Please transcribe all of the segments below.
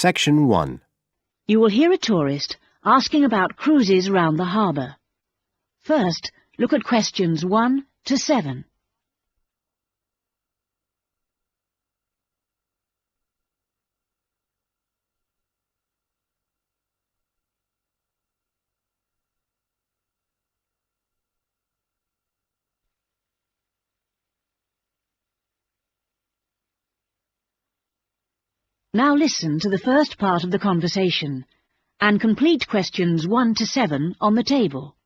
Section 1. You will hear a tourist asking about cruises round the harbour. First, look at questions 1 to 7. Now listen to the first part of the conversation and complete questions 1 to 7 on the table.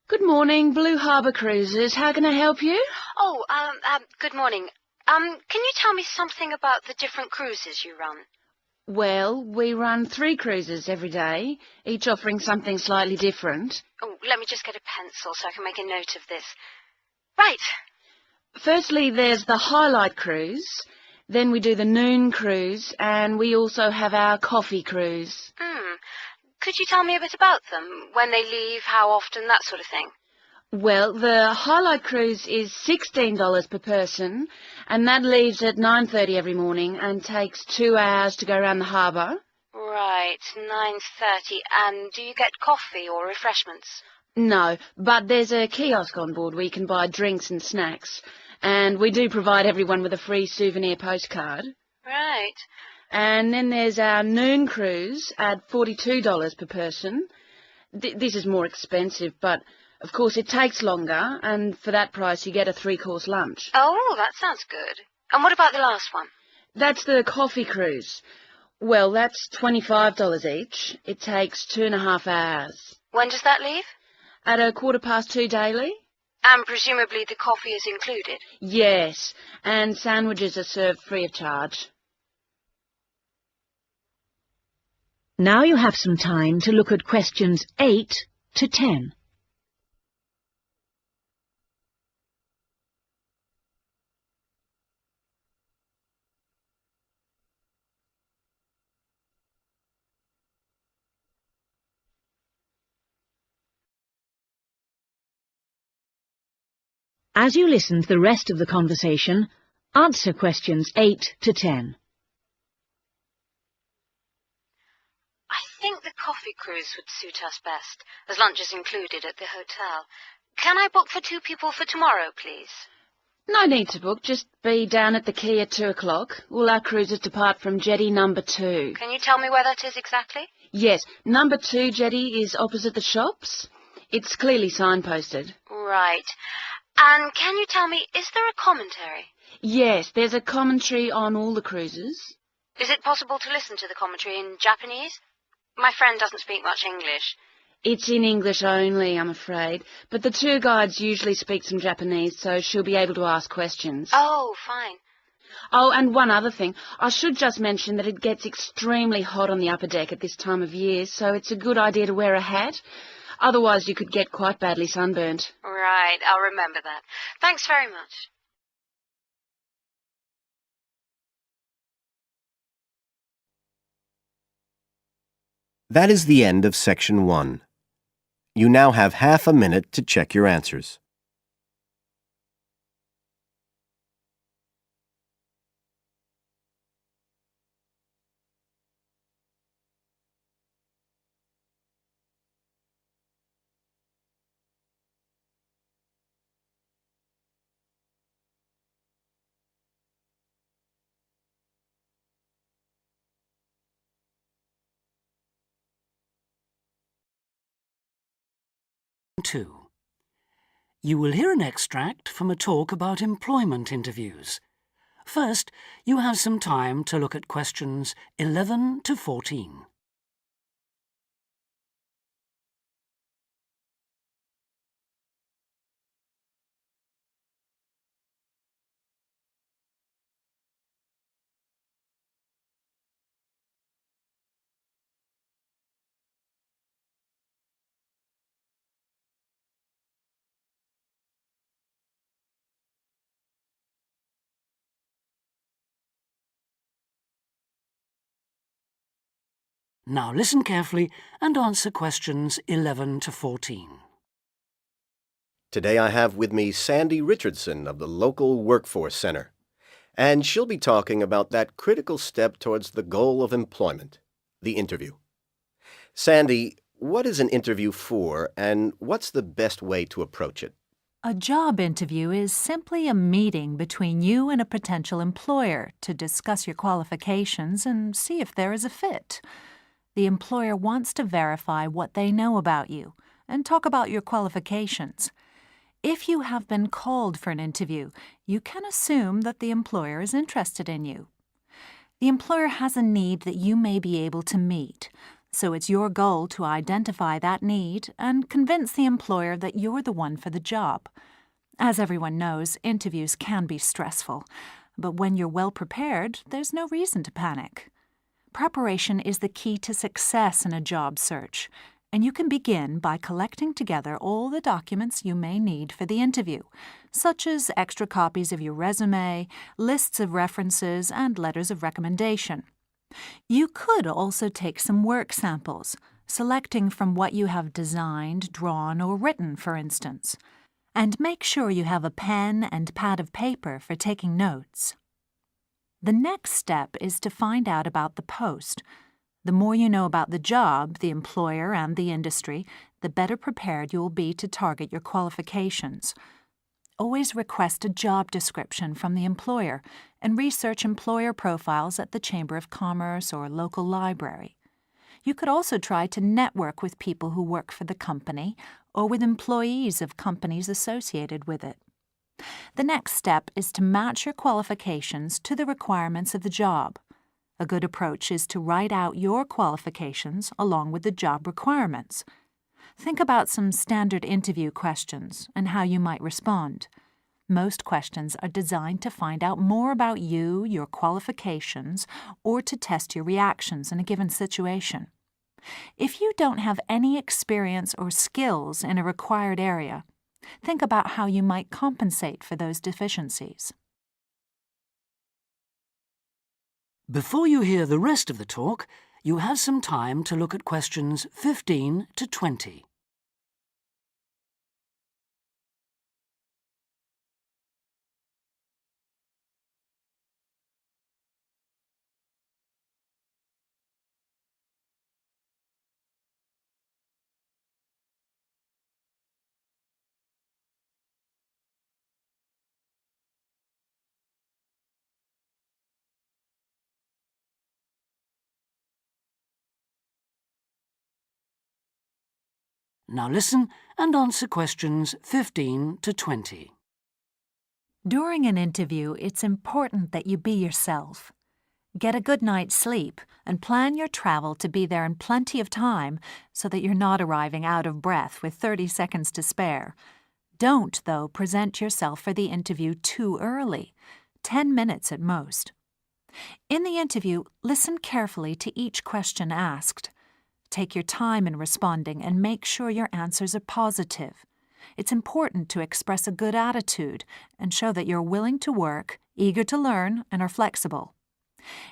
Good morning, Blue Harbour Cruises. How can I help you? Oh, good morning. Can you tell me something about the different cruises you run? Well, we run 3 cruises every day, each offering something slightly different. Oh, let me just get a pencil so I can make a note of this. Right. Firstly, there's the Highlight Cruise, then we do the Noon Cruise, and we also have our Coffee Cruise. Could you tell me a bit about them? When they leave, how often, that sort of thing? Well, the Highlight Cruise is $16 per person, and that leaves at 9:30 every morning and takes 2 hours to go around the harbour. Right, 9:30. And do you get coffee or refreshments? No, but there's a kiosk on board where you can buy drinks and snacks, and we do provide everyone with a free souvenir postcard. Right. And then there's our Noon Cruise at $42 per person. This is more expensive, but of course it takes longer, and for that price you get a 3-course lunch. Oh, that sounds good. And what about the last one? That's the Coffee Cruise. Well, that's $25 each. It takes 2.5 hours. When does that leave? At 2:15 daily? And presumably the coffee is included? Yes, and sandwiches are served free of charge. Now you have some time to look at questions 8 to 10. As you listen to the rest of the conversation, answer questions 8 to 10. I think the coffee cruise would suit us best, as lunch is included at the hotel. Can I book for 2 people for tomorrow, please? No need to book, just be down at the quay at 2 o'clock. All our cruises depart from jetty number 2. Can you tell me where that is exactly? Yes, number 2 jetty is opposite the shops. It's clearly signposted. Right. And can you tell me, is there a commentary? Yes, there's a commentary on all the cruises. Is it possible to listen to the commentary in Japanese? My friend doesn't speak much English. It's in English only, I'm afraid, but the tour guides usually speak some Japanese, so she'll be able to ask questions. Oh, fine. Oh, and one other thing. I should just mention that it gets extremely hot on the upper deck at this time of year, so it's a good idea to wear a hat. Otherwise, you could get quite badly sunburnt. Right, I'll remember that. Thanks very much. That is the end of Section 1. You now have half a minute to check your answers. Two. You will hear an extract from a talk about employment interviews. First, you have some time to look at questions 11 to 14. Now listen carefully and answer questions 11 to 14. Today I have with me Sandy Richardson of the local Workforce Center, and she'll be talking about that critical step towards the goal of employment, the interview. Sandy, what is an interview for, and what's the best way to approach it? A job interview is simply a meeting between you and a potential employer to discuss your qualifications and see if there is a fit. The employer wants to verify what they know about you and talk about your qualifications. If you have been called for an interview, you can assume that the employer is interested in you. The employer has a need that you may be able to meet, so it's your goal to identify that need and convince the employer that you're the one for the job. As everyone knows, interviews can be stressful, but when you're well prepared, there's no reason to panic. Preparation is the key to success in a job search, and you can begin by collecting together all the documents you may need for the interview, such as extra copies of your resume, lists of references, and letters of recommendation. You could also take some work samples, selecting from what you have designed, drawn, or written, for instance. And make sure you have a pen and pad of paper for taking notes. The next step is to find out about the post. The more you know about the job, the employer, and the industry, the better prepared you will be to target your qualifications. Always request a job description from the employer and research employer profiles at the Chamber of Commerce or local library. You could also try to network with people who work for the company or with employees of companies associated with it. The next step is to match your qualifications to the requirements of the job. A good approach is to write out your qualifications along with the job requirements. Think about some standard interview questions and how you might respond. Most questions are designed to find out more about you, your qualifications, or to test your reactions in a given situation. If you don't have any experience or skills in a required area, think about how you might compensate for those deficiencies. Before you hear the rest of the talk, you have some time to look at questions 15 to 20. Now listen and answer questions 15 to 20. During an interview, it's important that you be yourself. Get a good night's sleep and plan your travel to be there in plenty of time so that you're not arriving out of breath with 30 seconds to spare. Don't, though, present yourself for the interview too early, 10 minutes at most. In the interview, listen carefully to each question asked. Take your time in responding and make sure your answers are positive. It's important to express a good attitude and show that you're willing to work, eager to learn, and are flexible.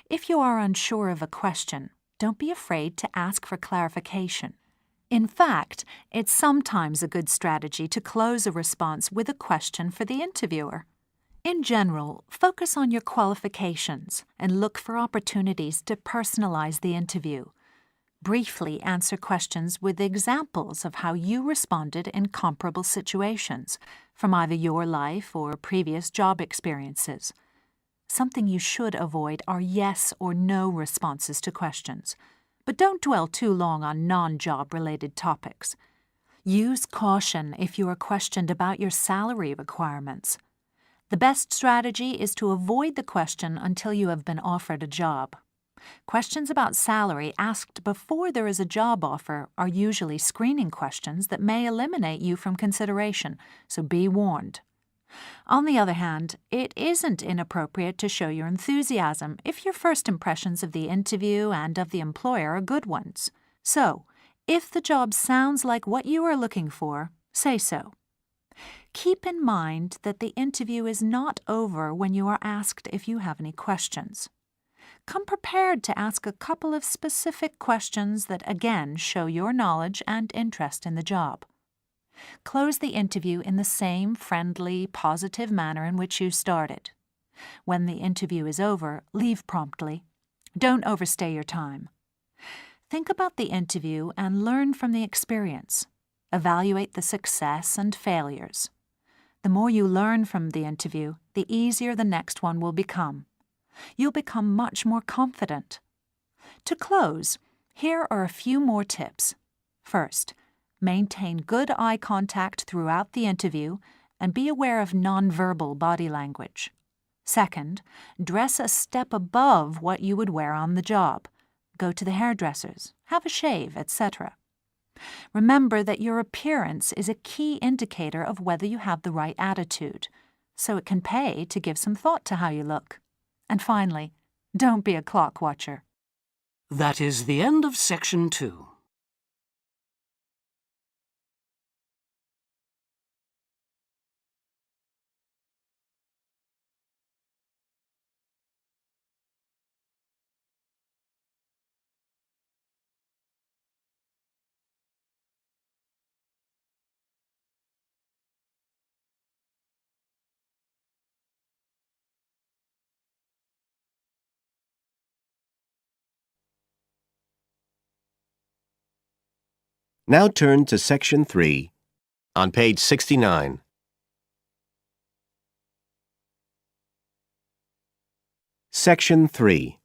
If you are unsure of a question, don't be afraid to ask for clarification. In fact, it's sometimes a good strategy to close a response with a question for the interviewer. In general, focus on your qualifications and look for opportunities to personalize the interview. Briefly answer questions with examples of how you responded in comparable situations, from either your life or previous job experiences. Something you should avoid are yes or no responses to questions, but don't dwell too long on non-job related topics. Use caution if you are questioned about your salary requirements. The best strategy is to avoid the question until you have been offered a job. Questions about salary asked before there is a job offer are usually screening questions that may eliminate you from consideration, so be warned. On the other hand, it isn't inappropriate to show your enthusiasm if your first impressions of the interview and of the employer are good ones. So, if the job sounds like what you are looking for, say so. Keep in mind that the interview is not over when you are asked if you have any questions. Come prepared to ask a couple of specific questions that again show your knowledge and interest in the job. Close the interview in the same friendly, positive manner in which you started. When the interview is over, leave promptly. Don't overstay your time. Think about the interview and learn from the experience. Evaluate the success and failures. The more you learn from the interview, the easier the next one will become. You'll become much more confident. To close, here are a few more tips. First, maintain good eye contact throughout the interview and be aware of nonverbal body language. Second, dress a step above what you would wear on the job. Go to the hairdressers, have a shave, etc. Remember that your appearance is a key indicator of whether you have the right attitude, so it can pay to give some thought to how you look. And finally, don't be a clock watcher. That is the end of Section 2. Now turn to Section 3 on page 69. Section 3.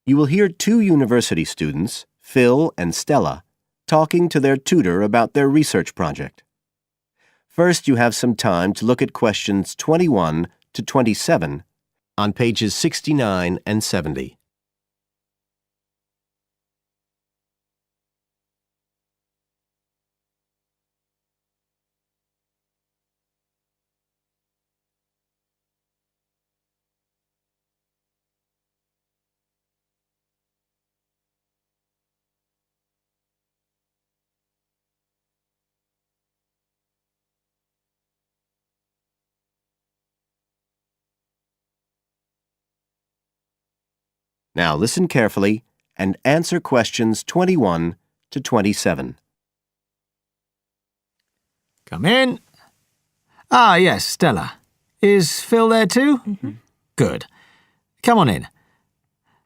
You will hear two university students, Phil and Stella, talking to their tutor about their research project. First, you have some time to look at questions 21 to 27 on pages 69 and 70. Now listen carefully and answer questions 21 to 27. Come in. Ah, yes, Stella. Is Phil there too? Good. Come on in.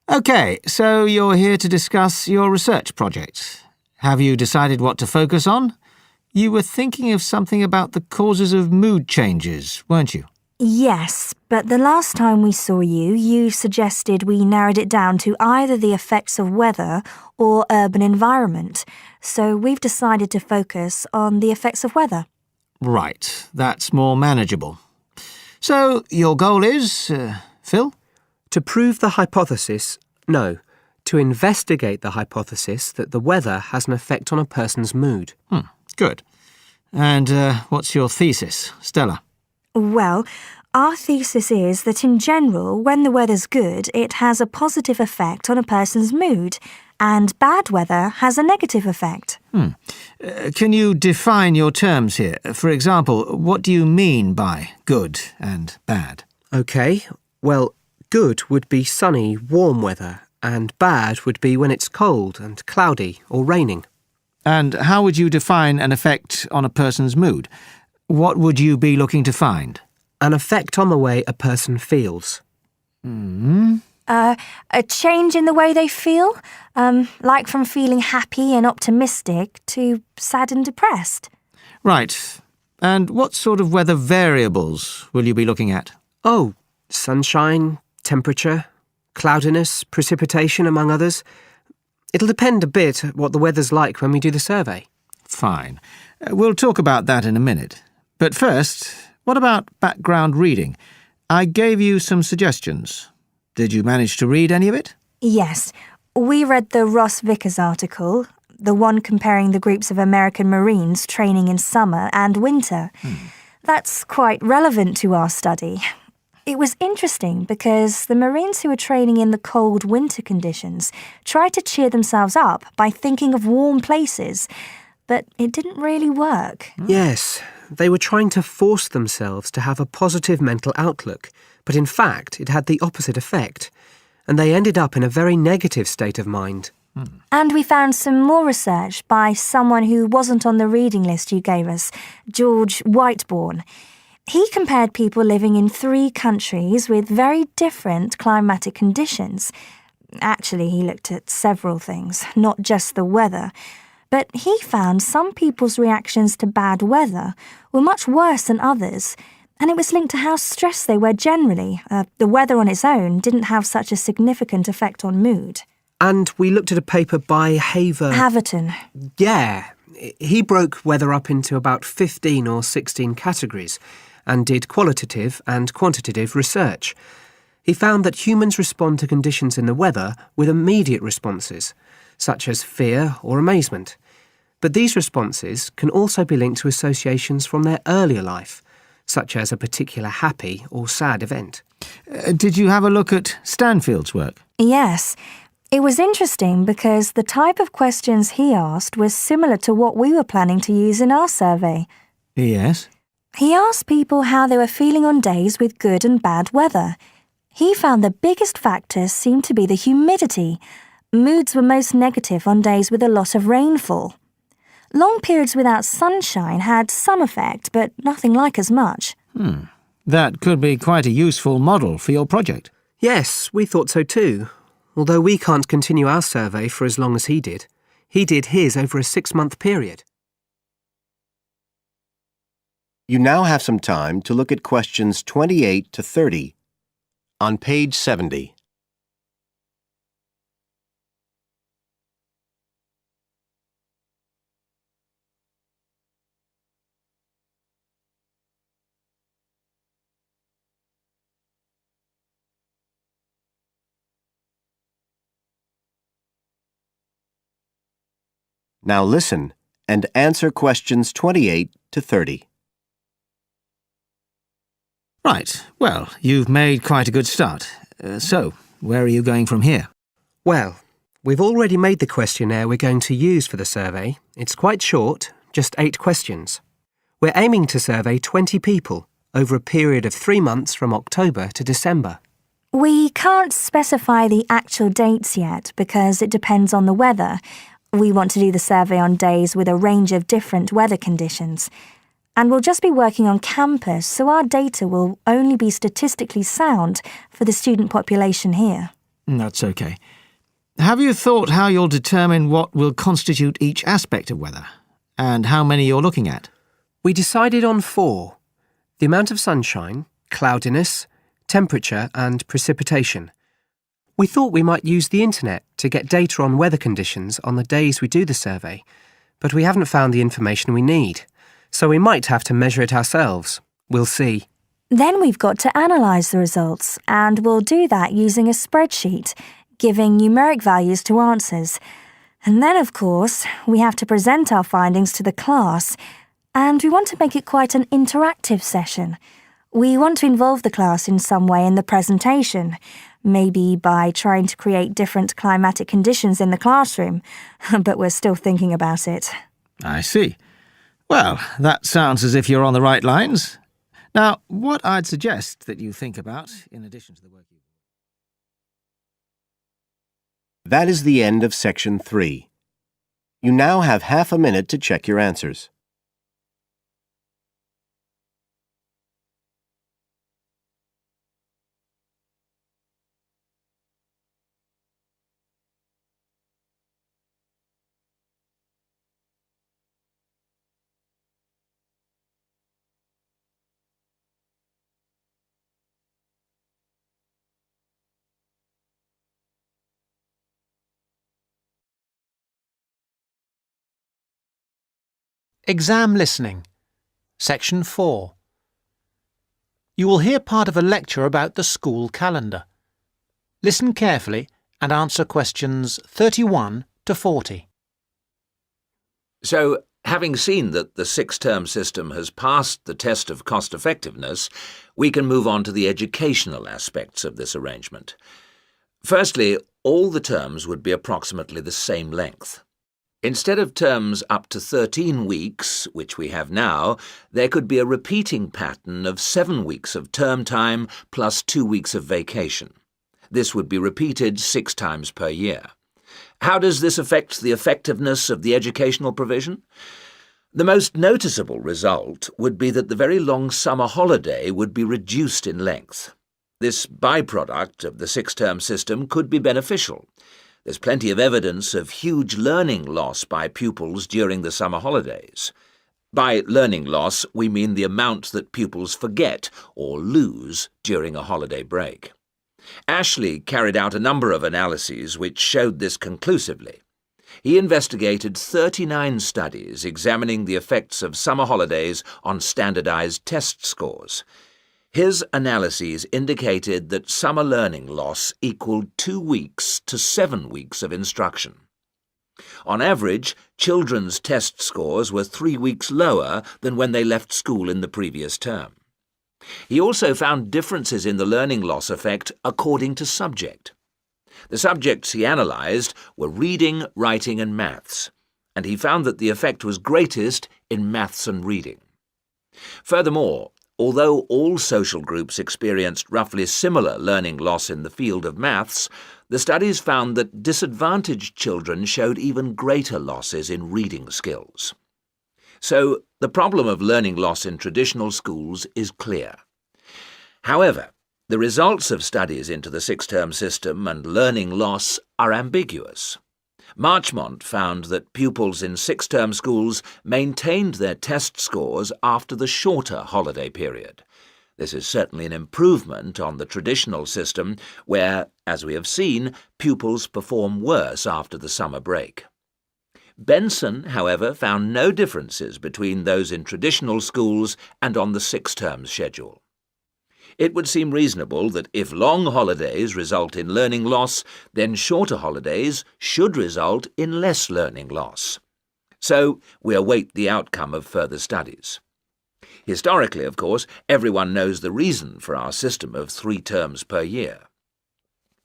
OK, so you're here to discuss your research project. Have you decided what to focus on? You were thinking of something about the causes of mood changes, weren't you? Yes, but the last time we saw you, you suggested we narrowed it down to either the effects of weather or urban environment. So we've decided to focus on the effects of weather. Right, that's more manageable. So your goal is, Phil? To prove the hypothesis, no, to investigate the hypothesis that the weather has an effect on a person's mood. Good. And what's your thesis, Stella? Well, our thesis is that in general, when the weather's good, it has a positive effect on a person's mood, and bad weather has a negative effect. Can you define your terms here? For example, what do you mean by good and bad? OK, well, good would be sunny, warm weather, and bad would be when it's cold and cloudy or raining. And how would you define an effect on a person's mood? What would you be looking to find? An effect on the way a person feels. A change in the way they feel, like from feeling happy and optimistic to sad and depressed. Right. And what sort of weather variables will you be looking at? Oh, sunshine, temperature, cloudiness, precipitation, among others. It'll depend a bit what the weather's like when we do the survey. Fine. We'll talk about that in a minute. But first, what about background reading? I gave you some suggestions. Did you manage to read any of it? Yes, we read the Ross Vickers article, the one comparing the groups of American Marines training in summer and winter. That's quite relevant to our study. It was interesting because the Marines who were training in the cold winter conditions tried to cheer themselves up by thinking of warm places, but it didn't really work. Yes, they were trying to force themselves to have a positive mental outlook, but in fact it had the opposite effect, and they ended up in a very negative state of mind. And we found some more research by someone who wasn't on the reading list you gave us, George Whiteborn. He compared people living in 3 countries with very different climatic conditions. Actually, he looked at several things, not just the weather. But he found some people's reactions to bad weather were much worse than others, and it was linked to how stressed they were generally. The weather on its own didn't have such a significant effect on mood. And we looked at a paper by Haverton. Yeah, he broke weather up into about 15 or 16 categories and did qualitative and quantitative research. He found that humans respond to conditions in the weather with immediate responses, such as fear or amazement. But these responses can also be linked to associations from their earlier life, such as a particular happy or sad event. Did you have a look at Stanfield's work? Yes. It was interesting because the type of questions he asked was similar to what we were planning to use in our survey. Yes. He asked people how they were feeling on days with good and bad weather. He found the biggest factors seemed to be the humidity. Moods were most negative on days with a lot of rainfall. Long periods without sunshine had some effect, but nothing like as much. That could be quite a useful model for your project. Yes, we thought so too. Although we can't continue our survey for as long as he did. He did his over a 6-month period. You now have some time to look at questions 28 to 30 on page 70. Now listen and answer questions 28 to 30. Right. Well, you've made quite a good start. So, where are you going from here? Well, we've already made the questionnaire we're going to use for the survey. It's quite short, just 8 questions. We're aiming to survey 20 people over a period of 3 months from October to December. We can't specify the actual dates yet because it depends on the weather. We want to do the survey on days with a range of different weather conditions. And we'll just be working on campus, so our data will only be statistically sound for the student population here. That's okay. Have you thought how you'll determine what will constitute each aspect of weather, and how many you're looking at? We decided on 4. The amount of sunshine, cloudiness, temperature and precipitation. We thought we might use the internet to get data on weather conditions on the days we do the survey, but we haven't found the information we need, so we might have to measure it ourselves. We'll see. Then we've got to analyse the results, and we'll do that using a spreadsheet, giving numeric values to answers. And then, of course, we have to present our findings to the class, and we want to make it quite an interactive session. We want to involve the class in some way in the presentation, maybe by trying to create different climatic conditions in the classroom, but we're still thinking about it. I see. Well, that sounds as if you're on the right lines. Now, what I'd suggest that you think about, in addition to the work you... That is the end of section 3. You now have half a minute to check your answers. Exam Listening, Section 4. You will hear part of a lecture about the school calendar. Listen carefully and answer questions 31 to 40. So, having seen that the 6-term system has passed the test of cost-effectiveness, we can move on to the educational aspects of this arrangement. Firstly, all the terms would be approximately the same length. Instead of terms up to 13 weeks, which we have now, there could be a repeating pattern of 7 weeks of term time plus 2 weeks of vacation. This would be repeated 6 times per year. How does this affect the effectiveness of the educational provision? The most noticeable result would be that the very long summer holiday would be reduced in length. This byproduct of the 6-term system could be beneficial. There's plenty of evidence of huge learning loss by pupils during the summer holidays. By learning loss, we mean the amount that pupils forget or lose during a holiday break. Ashley carried out a number of analyses which showed this conclusively. He investigated 39 studies examining the effects of summer holidays on standardized test scores. His analyses indicated that summer learning loss equaled 2 weeks to 7 weeks of instruction. On average, children's test scores were 3 weeks lower than when they left school in the previous term. He also found differences in the learning loss effect according to subject. The subjects he analysed were reading, writing and maths, and he found that the effect was greatest in maths and reading. Furthermore, although all social groups experienced roughly similar learning loss in the field of maths, the studies found that disadvantaged children showed even greater losses in reading skills. So, the problem of learning loss in traditional schools is clear. However, the results of studies into the 6-term system and learning loss are ambiguous. Marchmont found that pupils in 6-term schools maintained their test scores after the shorter holiday period. This is certainly an improvement on the traditional system where, as we have seen, pupils perform worse after the summer break. Benson, however, found no differences between those in traditional schools and on the 6-term schedule. It would seem reasonable that if long holidays result in learning loss, then shorter holidays should result in less learning loss. So we await the outcome of further studies. Historically, of course, everyone knows the reason for our system of 3 terms per year.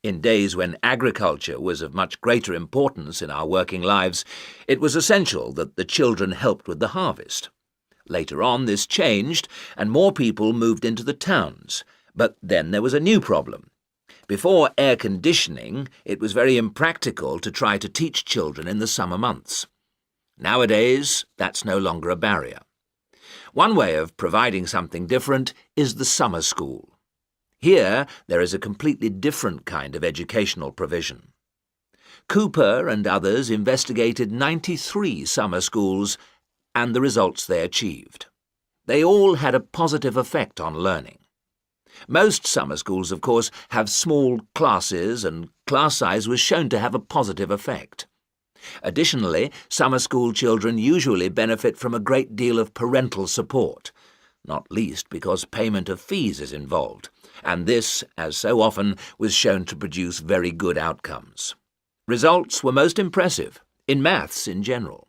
In days when agriculture was of much greater importance in our working lives, it was essential that the children helped with the harvest. Later on, this changed, and more people moved into the towns. But then there was a new problem. Before air conditioning, it was very impractical to try to teach children in the summer months. Nowadays, that's no longer a barrier. One way of providing something different is the summer school. Here, there is a completely different kind of educational provision. Cooper and others investigated 93 summer schools and the results they achieved. They all had a positive effect on learning. Most summer schools, of course, have small classes, and class size was shown to have a positive effect. Additionally, summer school children usually benefit from a great deal of parental support, not least because payment of fees is involved, and this, as so often, was shown to produce very good outcomes. Results were most impressive, in maths in general.